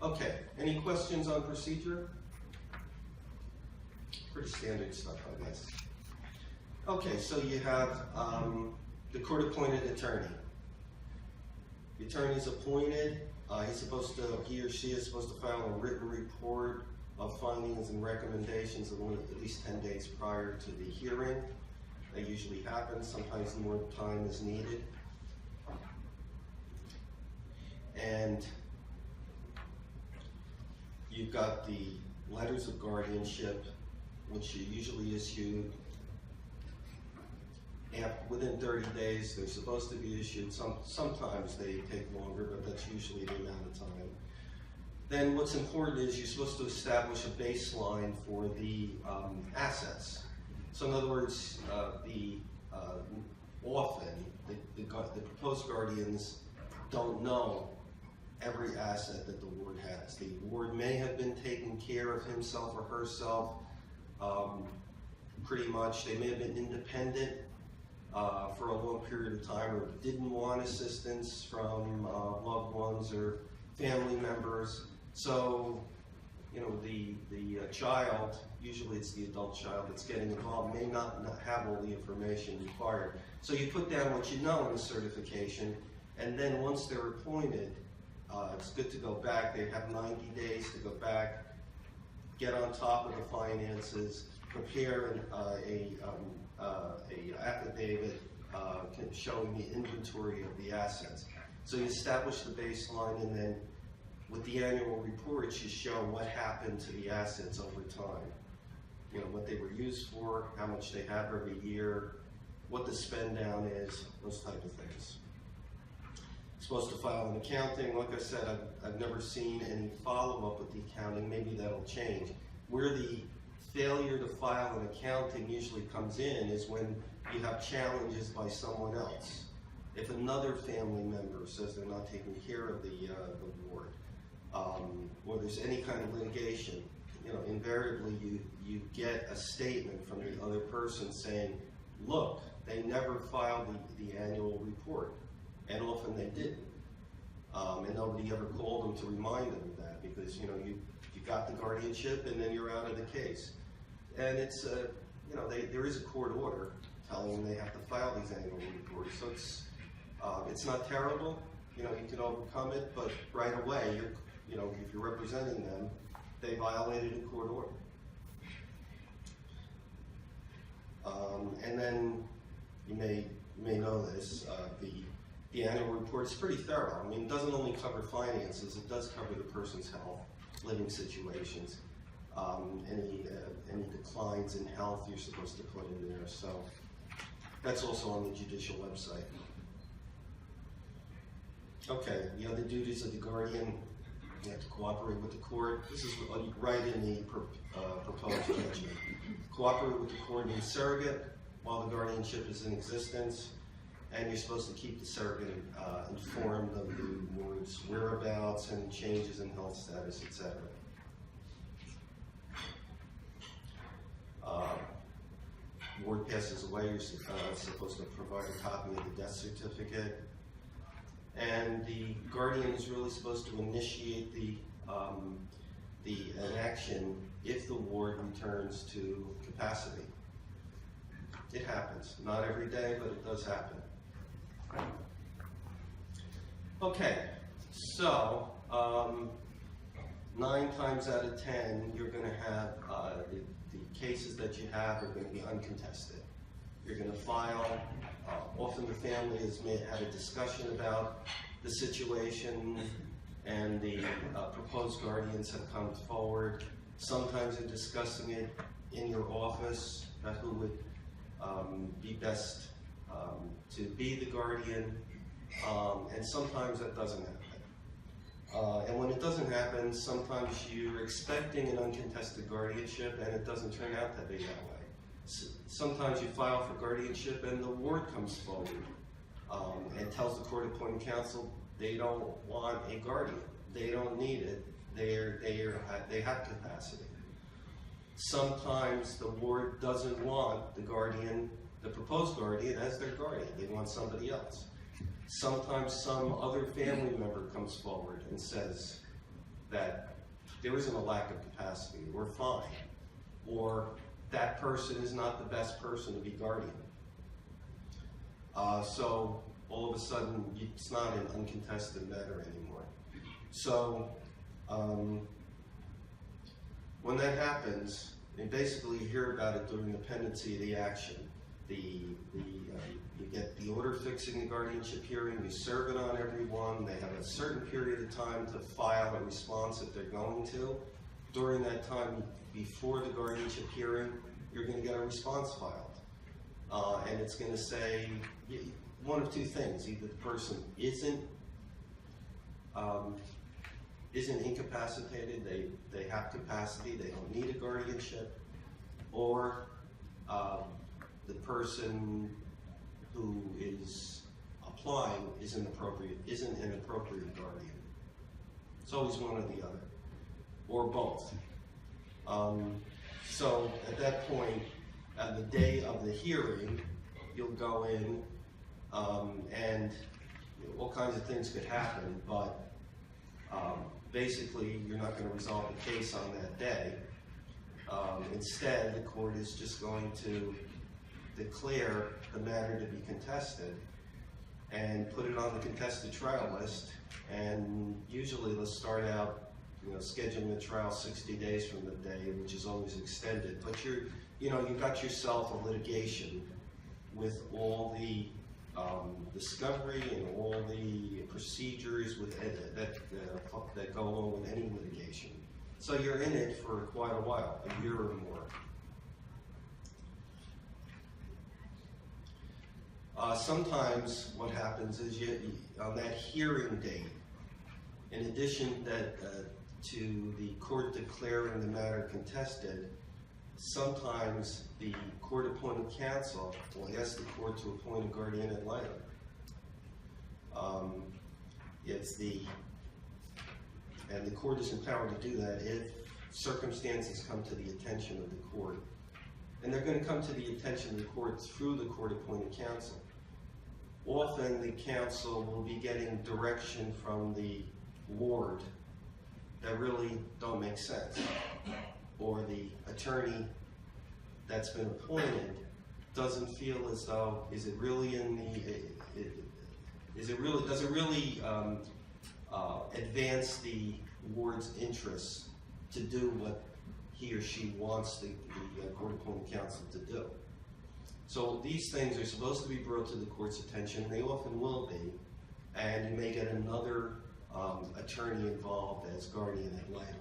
Okay, any questions on procedure? Pretty standard stuff, I guess. Okay, so you have the court-appointed attorney. The attorney's appointed. He or she is supposed to file a written report of findings and recommendations at least 10 days prior to the hearing. That usually happens. Sometimes more time is needed. And you've got the letters of guardianship, which are usually issued within 30 days. They're supposed to be issued. Sometimes they take longer, but that's usually the amount of time. Then what's important is you're supposed to establish a baseline for the assets. So in other words, often the proposed guardians don't know every asset that the ward has. The ward may have been taking care of himself or herself pretty much. They may have been independent for a long period of time, or didn't want assistance from loved ones or family members. So, you know, the child, usually it's the adult child that's getting involved, may not have all the information required. So you put down what you know in the certification, and then once they're appointed, it's good to go back. They have 90 days to go back, get on top of the finances, prepare a affidavit showing the inventory of the assets. So you establish the baseline, and then with the annual reports, you show what happened to the assets over time. You know, what they were used for, how much they have every year, what the spend down is, those type of things. Supposed to file an accounting. Like I said, I've never seen any follow-up with the accounting. Maybe that'll change. Where the failure to file an accounting usually comes in is when you have challenges by someone else. If another family member says they're not taking care of the ward, or there's any kind of litigation, you know, invariably you get a statement from the other person saying, look, they never filed the annual report. And often they didn't. And nobody ever called them to remind them of that, because, you know, you got the guardianship and then you're out of the case. And it's, you know, there is a court order telling them they have to file these annual reports. So it's not terrible. You know, you can overcome it, but right away, you know, if you're representing them, they violated a court order. And then you may know this, the annual report is pretty thorough. I mean, it doesn't only cover finances, it does cover the person's health, living situations, any declines in health you're supposed to put in there. So that's also on the judicial website. Okay, the other duties of the guardian: you have to cooperate with the court. This is right in the proposed judgment. Cooperate with the court and surrogate while the guardianship is in existence, and you're supposed to keep the surrogate informed of the ward's whereabouts and changes in health status, etc. Ward passes away, you're supposed to provide a copy of the death certificate. And the guardian is really supposed to initiate an action if the ward returns to capacity. It happens. Not every day, but it does happen. Okay, so 9 times out of 10, you're going to have the cases that you have are going to be uncontested. You're going to file. Often the family has had a discussion about the situation, and the proposed guardians have come forward. Sometimes they're discussing it in your office about who would be best to be the guardian, and sometimes that doesn't happen. And when it doesn't happen, sometimes you're expecting an uncontested guardianship and it doesn't turn out to be that way. Sometimes you file for guardianship and the ward comes forward and tells the court-appointed counsel they don't want a guardian. They don't need it. They have capacity. Sometimes the ward doesn't want the guardian, the proposed guardian, as their guardian. They want somebody else. Sometimes some other family member comes forward and says, that there isn't a lack of capacity, we're fine, or that person is not the best person to be guardian. So all of a sudden, it's not an uncontested matter anymore. So when that happens, and basically you hear about it during the pendency of the action. You get the order fixing the guardianship hearing, you serve it on everyone, they have a certain period of time to file a response if they're going to. During that time, before the guardianship hearing, you're going to get a response filed. And it's going to say one of two things: either the person isn't incapacitated, they have capacity, they don't need a guardianship, or the person who is applying isn't an appropriate guardian. It's always one or the other, or both. So at that point, on the day of the hearing, you'll go in, and all kinds of things could happen, but basically you're not going to resolve the case on that day. Instead, the court is just going to declare the matter to be contested and put it on the contested trial list, and usually let's start out scheduling the trial 60 days from the day, which is always extended. But you've got yourself a litigation with all the discovery and all the procedures that go along with any litigation. So you're in it for quite a while, a year or more. Sometimes what happens is on that hearing date, in addition to the court declaring the matter contested, sometimes the court-appointed counsel will ask the court to appoint a guardian ad litem. And the court is empowered to do that if circumstances come to the attention of the court. And they're going to come to the attention of the court through the court-appointed counsel. Often the counsel will be getting direction from the ward that really don't make sense, or the attorney that's been appointed doesn't feel as though does it really advance the ward's interests to do what he or she wants the court-appointed counsel to do. So these things are supposed to be brought to the court's attention. They often will be, and you may get another attorney involved as guardian ad litem.